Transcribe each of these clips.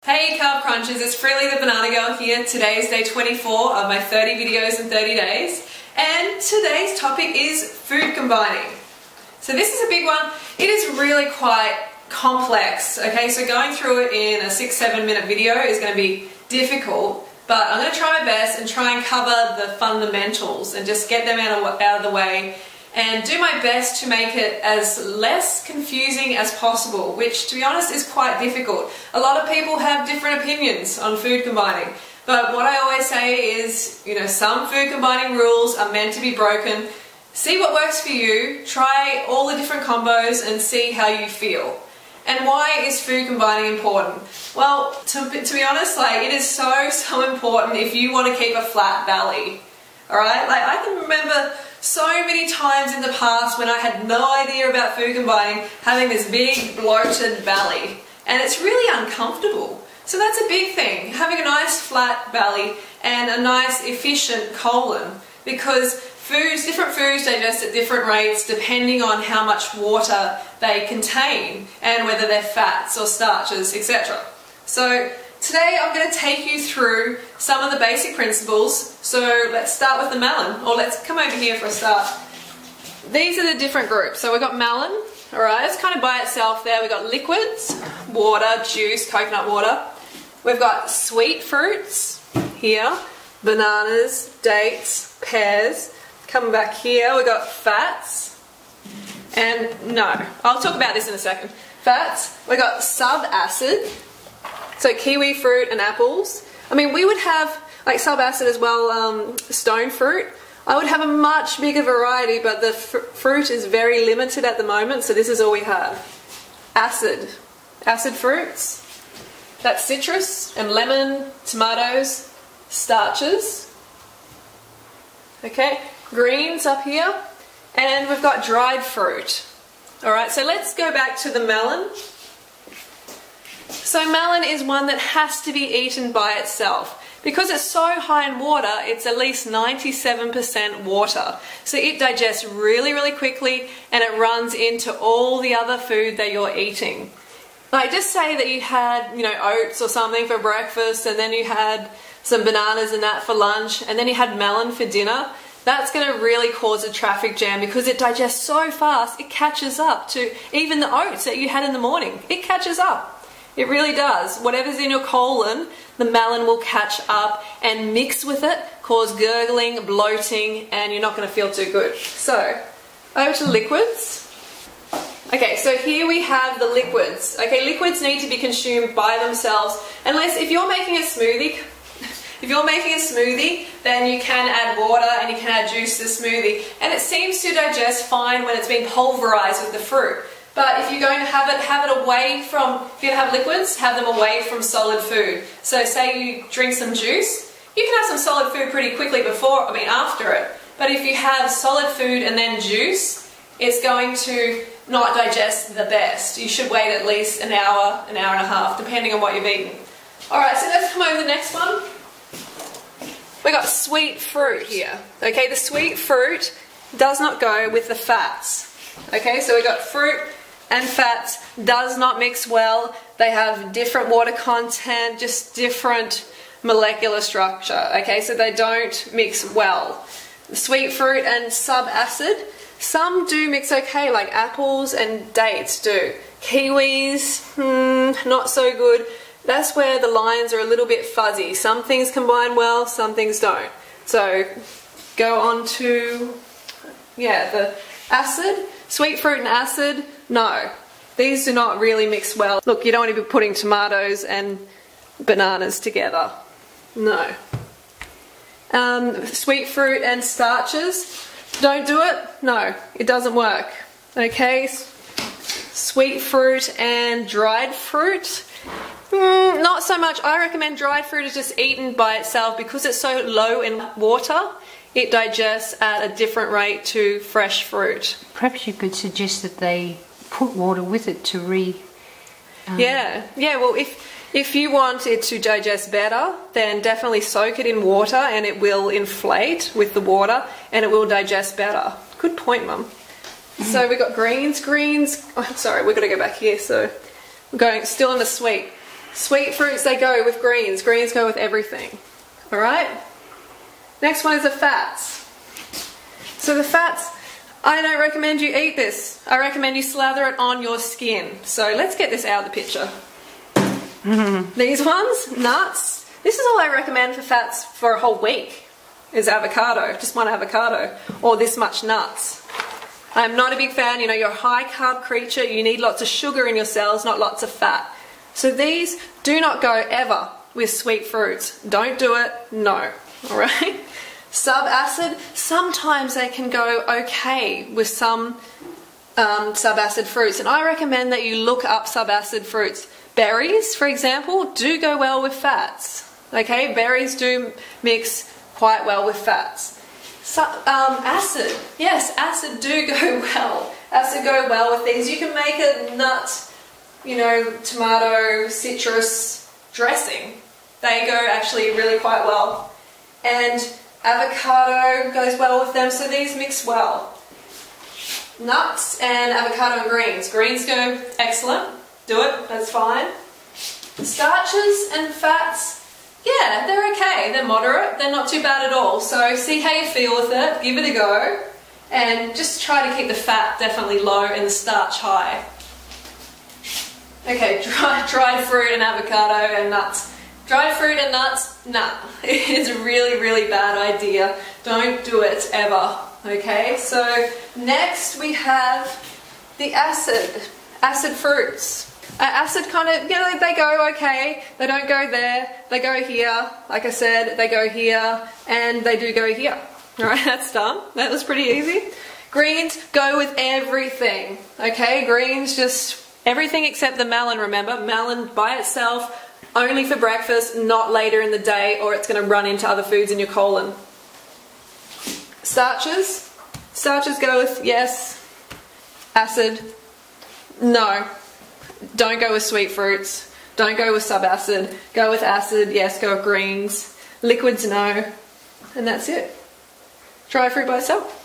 Hey Carb Crunchers, it's Freely the Banana Girl here. Today is day 24 of my 30 videos in 30 days. And today's topic is food combining. So this is a big one. It is really quite complex, okay? So going through it in a 6-7 minute video is going to be difficult, but I'm going to try my best and try and cover the fundamentals and just get them out of the way and do my best to make it as less confusing as possible, which to be honest is quite difficult. A lot of people have different opinions on food combining, but what I always say is, some food combining rules are meant to be broken. See what works for you, try all the different combos and see how you feel. And why is food combining important? Well, to be honest, it is so important if you want to keep a flat belly. Alright? I can remember so many times in the past when I had no idea about food combining having this big bloated belly. And it's really uncomfortable. So that's a big thing, having a nice flat belly and a nice efficient colon, because different foods digest at different rates depending on how much water they contain and whether they're fats or starches, etc. So today I'm going to take you through some of the basic principles. So let's start with the melon, or let's come over here for a start. These are the different groups. So we've got melon, alright, it's kind of by itself there. We've got liquids, water, juice, coconut water. We've got sweet fruits here, bananas, dates, pears. Coming back here, we've got fats, and I'll talk about this in a second. Fats, we've got sub-acid, so kiwi fruit and apples. I mean, we would have sub-acid as well, stone fruit. I would have a much bigger variety, but the fruit is very limited at the moment, so this is all we have. Acid fruits, that's citrus and lemon, tomatoes, starches. Okay, greens up here, and we've got dried fruit. Alright, so let's go back to the melon. So melon is one that has to be eaten by itself. Because it's so high in water, it's at least 97% water. So it digests really, really quickly and it runs into all the other food that you're eating. Just say that you had, oats or something for breakfast, and then you had some bananas and that for lunch, and then you had melon for dinner. That's going to really cause a traffic jam because it digests so fast, it catches up to even the oats that you had in the morning. It catches up. It really does. Whatever's in your colon, the melon will catch up and mix with it, cause gurgling, bloating, and you're not going to feel too good. So, over to liquids. Okay, so here we have the liquids. Okay, liquids need to be consumed by themselves, unless if you're making a smoothie, then you can add water and you can add juice to the smoothie, and it seems to digest fine when it's been pulverized with the fruit. But if you're going to have it away from, if you're going to have liquids, have them away from solid food. So say you drink some juice, you can have some solid food pretty quickly after it. But if you have solid food and then juice, it's going to not digest the best. You should wait at least an hour and a half, depending on what you've eaten. Alright, so let's come over to the next one. We got sweet fruit here. Okay, the sweet fruit does not go with the fats. Okay, so we got fruit and fats, does not mix well. They have different water content, just different molecular structure. Okay, so they don't mix well. The sweet fruit and sub-acid, some do mix okay, like apples and dates do. Kiwis, not so good. That's where the lines are a little bit fuzzy. Some things combine well, some things don't. So go on to, the acid. Sweet fruit and acid, no. These do not really mix well. Look, you don't want to be putting tomatoes and bananas together. No. Sweet fruit and starches, don't do it. No, it doesn't work. Okay, sweet fruit and dried fruit, not so much. I recommend dried fruit is just eaten by itself because it's so low in water. It digests at a different rate to fresh fruit. Perhaps you could suggest that they put water with it to well, if you want it to digest better, then definitely soak it in water and it will inflate with the water and it will digest better. Good point, Mum. So we've got greens. Oh, sorry, we've got to go back here. So we're going still in the sweet. Sweet fruits, they go with greens. Greens go with everything. Alright? Next one is the fats. So the fats, I don't recommend you eat this. I recommend you slather it on your skin. So let's get this out of the picture. These ones, nuts. This is all I recommend for fats for a whole week. Is avocado, just one avocado, or this much nuts. I'm not a big fan, you know, you're a high carb creature, you need lots of sugar in your cells, not lots of fat. So these do not go ever with sweet fruits. Don't do it, no, alright? Subacid, sometimes they can go okay with some subacid fruits, and I recommend that you look up subacid fruits. Berries, for example, do go well with fats, okay? Berries do mix quite well with fats. So, acid, yes, acid do go well. Acid go well with these. You can make a nut, you know, tomato, citrus dressing. They go actually really quite well. And avocado goes well with them, so these mix well. Nuts and avocado and greens. Greens go excellent. Do it, that's fine. Starches and fats, yeah, they're okay. They're moderate. They're not too bad at all. So see how you feel with it. Give it a go. And just try to keep the fat definitely low and the starch high. Okay, dried fruit and avocado and nuts. Dried fruit and nuts, nah. It's a really, really bad idea. Don't do it ever. Okay, so next we have the acid fruits. Acid kind of, you know, they go okay, they don't go there, they go here, like I said, they go here, and they do go here. Alright, that's done. That was pretty easy. Greens go with everything, okay? Greens just, everything except the melon, remember? Melon by itself, only for breakfast, not later in the day, or it's going to run into other foods in your colon. Starches go with, yes. Acid, no. Don't go with sweet fruits. Don't go with subacid. Go with acid, yes, go with greens. Liquids, no. And that's it. Dry fruit by itself.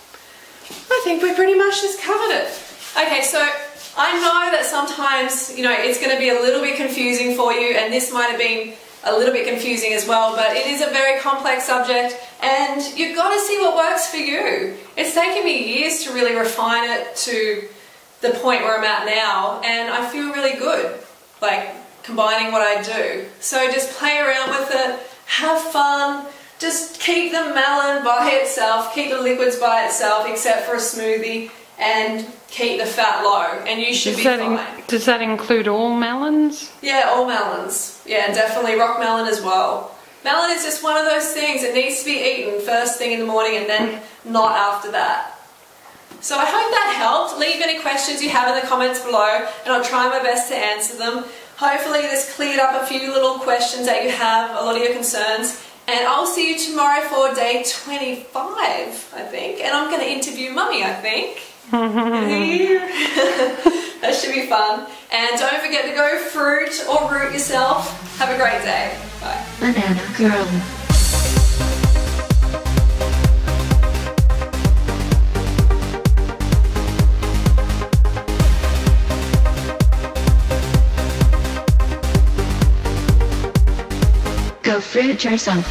I think we pretty much just covered it. Okay, so I know that sometimes, you know, it's going to be a little bit confusing for you, and this might have been a little bit confusing as well, but it is a very complex subject, and you've got to see what works for you. It's taken me years to really refine it to the point where I'm at now, and I feel really good, like, combining what I do. So just play around with it, have fun, just keep the melon by itself, keep the liquids by itself, except for a smoothie, and keep the fat low, and you should be fine. Does that include all melons? Yeah, all melons. Yeah, definitely rock melon as well. Melon is just one of those things that needs to be eaten first thing in the morning and then not after that. So I hope that helped. Leave any questions you have in the comments below, and I'll try my best to answer them. Hopefully this cleared up a few little questions that you have, a lot of your concerns. And I'll see you tomorrow for day 25, I think. And I'm going to interview Mummy, I think. That should be fun. And don't forget to go fruit or root yourself. Have a great day. Bye. Banana Girl. Go fruit yourself.